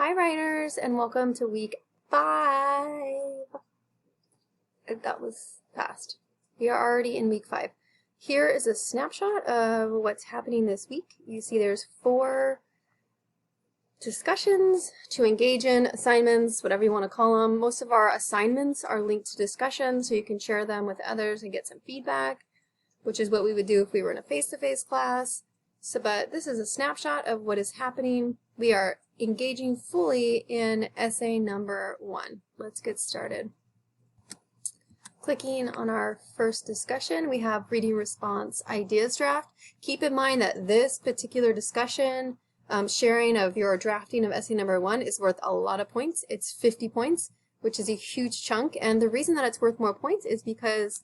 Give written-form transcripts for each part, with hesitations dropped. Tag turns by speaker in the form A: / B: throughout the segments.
A: Hi writers, and welcome to week 5. That was fast. We are already in week 5. Here is a snapshot of what's happening this week. You see there's 4 discussions to engage in, assignments, whatever you want to call them. Most of our assignments are linked to discussions, so you can share them with others and get some feedback, which is what we would do if we were in a face-to-face class. But this is a snapshot of what is happening. We are engaging fully in essay number 1. Let's get started. Clicking on our first discussion, we have reading response ideas draft. Keep in mind that this particular discussion, sharing of your drafting of essay number 1 is worth a lot of points. It's 50 points, which is a huge chunk. And the reason that it's worth more points is because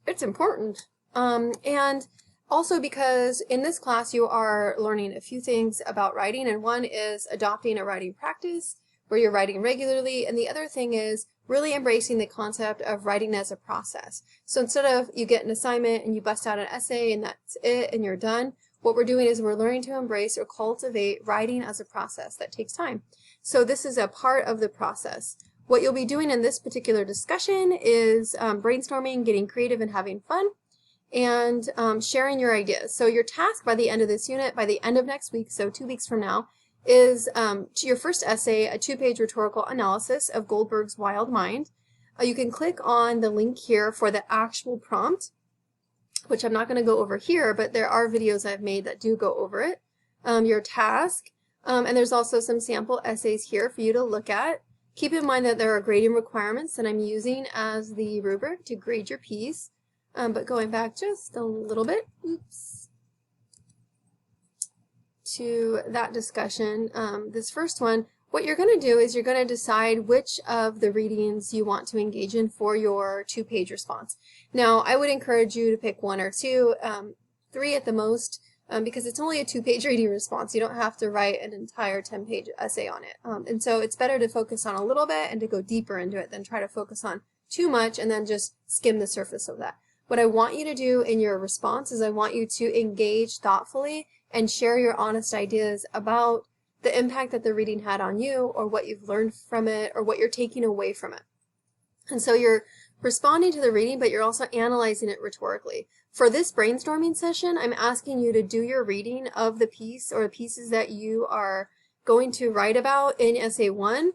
A: it's important. And also because in this class you are learning a few things about writing, and one is adopting a writing practice where you're writing regularly, and the other thing is really embracing the concept of writing as a process. So instead of you get an assignment and you bust out an essay and that's it and you're done, what we're doing is we're learning to embrace or cultivate writing as a process that takes time. So this is a part of the process. What you'll be doing in this particular discussion is brainstorming, getting creative, and having fun, and sharing your ideas. So your task by the end of this unit, by the end of next week, so 2 weeks from now, is your first essay, a 2-page rhetorical analysis of Goldberg's Wild Mind. You can click on the link here for the actual prompt, which I'm not going to go over here, but there are videos I've made that do go over it. Your task, and there's also some sample essays here for you to look at. Keep in mind that there are grading requirements that I'm using as the rubric to grade your piece. But going back just a little bit, to that discussion, this first one, what you're going to do is you're going to decide which of the readings you want to engage in for your 2-page response. Now, I would encourage you to pick 1 or 2, 3 at the most, because it's only a 2-page reading response. You don't have to write an entire 10-page essay on it. And so it's better to focus on a little bit and to go deeper into it than try to focus on too much and then just skim the surface of that. What I want you to do in your response is I want you to engage thoughtfully and share your honest ideas about the impact that the reading had on you, or what you've learned from it, or what you're taking away from it. And so you're responding to the reading, but you're also analyzing it rhetorically. For this brainstorming session, I'm asking you to do your reading of the piece or the pieces that you are going to write about in essay 1.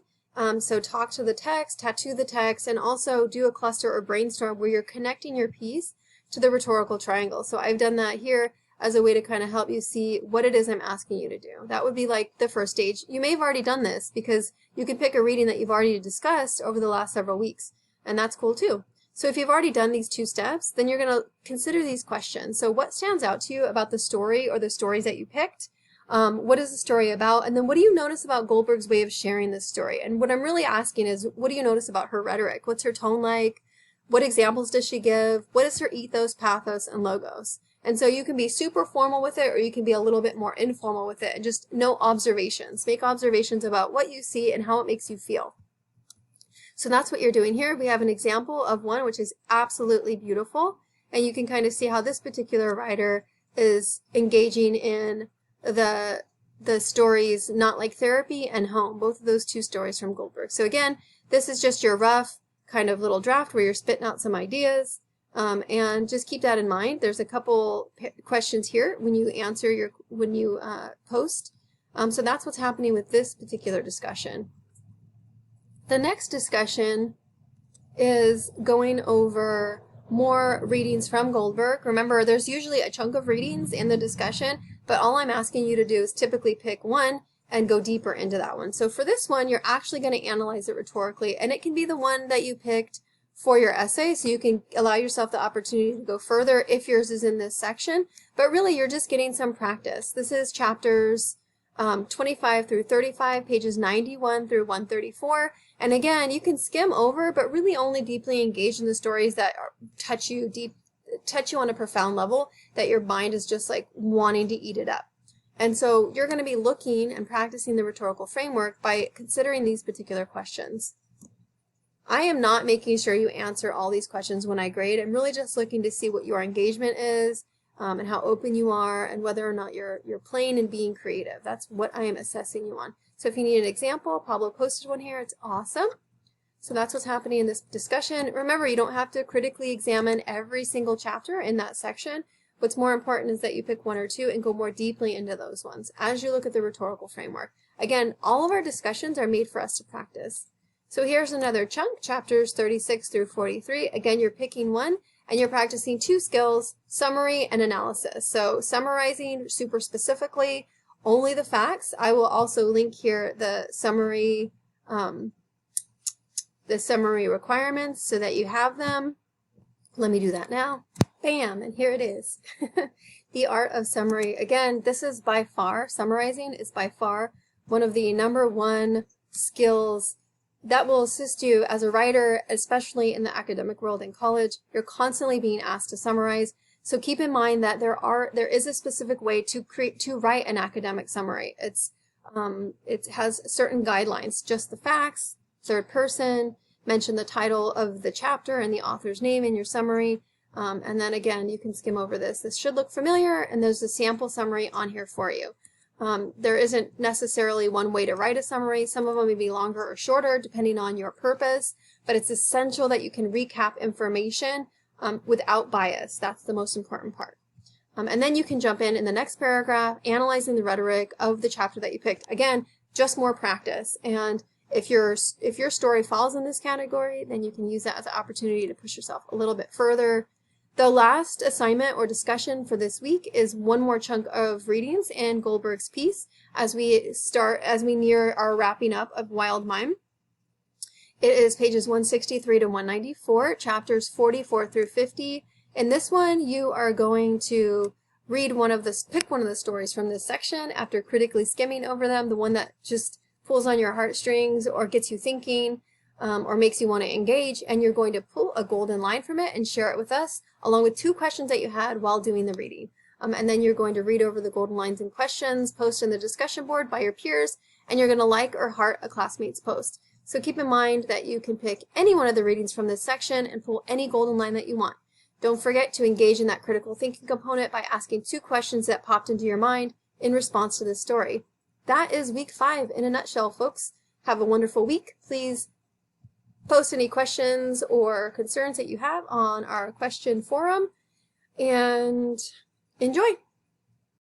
A: So talk to the text, tattoo the text, and also do a cluster or brainstorm where you're connecting your piece to the rhetorical triangle. So I've done that here as a way to kind of help you see what it is I'm asking you to do. That would be like the first stage. You may have already done this because you can pick a reading that you've already discussed over the last several weeks, and that's cool too. So if you've already done these 2 steps, then you're going to consider these questions. So what stands out to you about the story or the stories that you picked? What is the story about? And then what do you notice about Goldberg's way of sharing this story? And what I'm really asking is, what do you notice about her rhetoric? What's her tone like? What examples does she give? What is her ethos, pathos, and logos? And so you can be super formal with it, or you can be a little bit more informal with it and just note observations. Make observations about what you see and how it makes you feel. So that's what you're doing here. We have an example of one which is absolutely beautiful, and you can kind of see how this particular writer is engaging in the stories Not Like Therapy and Home, both of those 2 stories from Goldberg. So again, this is just your rough kind of little draft where you're spitting out some ideas, and just keep that in mind. There's a couple questions here when you answer post. So that's what's happening with this particular discussion. The next discussion is going over more readings from Goldberg. Remember, there's usually a chunk of readings in the discussion, but all I'm asking you to do is typically pick 1 and go deeper into that one. So for this one, you're actually going to analyze it rhetorically, and it can be the one that you picked for your essay, so you can allow yourself the opportunity to go further if yours is in this section. But really, you're just getting some practice. This is chapters 25 through 35, pages 91 through 134. And again, you can skim over, but really only deeply engage in the stories that touch you on a profound level, that your mind is just like wanting to eat it up. And so you're going to be looking and practicing the rhetorical framework by considering these particular questions. I am not making sure you answer all these questions when I grade. I'm really just looking to see what your engagement is, and how open you are, and whether or not you're playing and being creative. That's what I am assessing you on. So if you need an example, Pablo posted one here. It's awesome. So that's what's happening in this discussion. Remember, you don't have to critically examine every single chapter in that section. What's more important is that you pick one or two and go more deeply into those ones as you look at the rhetorical framework. Again, all of our discussions are made for us to practice. So here's another chunk, chapters 36 through 43. Again, you're picking one and you're practicing two skills, summary and analysis. So summarizing super specifically only the facts. I will also link here the summary requirements so that you have them. Let me do that now. Bam, and here it is. The art of summary. Again, this is by far, summarizing is by far one of the #1 skills that will assist you as a writer, especially in the academic world in college. You're constantly being asked to summarize. So keep in mind that there is a specific way to write an academic summary. It has certain guidelines, just the facts, third person, mention the title of the chapter and the author's name in your summary. And then again, you can skim over this. This should look familiar, and there's a sample summary on here for you. There isn't necessarily one way to write a summary. Some of them may be longer or shorter depending on your purpose, but it's essential that you can recap information without bias. That's the most important part. And then you can jump in the next paragraph, analyzing the rhetoric of the chapter that you picked. Again, just more practice. And if your story falls in this category, then you can use that as an opportunity to push yourself a little bit further. The last assignment or discussion for this week is one more chunk of readings in Goldberg's piece as we near our wrapping up of Wild Mime. It is pages 163 to 194, chapters 44 through 50. In this one, you are going to pick one of the stories from this section after critically skimming over them, the one that just pulls on your heartstrings or gets you thinking, or makes you want to engage, and you're going to pull a golden line from it and share it with us, along with 2 questions that you had while doing the reading. And then you're going to read over the golden lines and questions, post in the discussion board by your peers, and you're going to like or heart a classmate's post. So keep in mind that you can pick any one of the readings from this section and pull any golden line that you want. Don't forget to engage in that critical thinking component by asking 2 questions that popped into your mind in response to this story. That is week 5 in a nutshell, folks. Have a wonderful week. Please post any questions or concerns that you have on our question forum, and enjoy!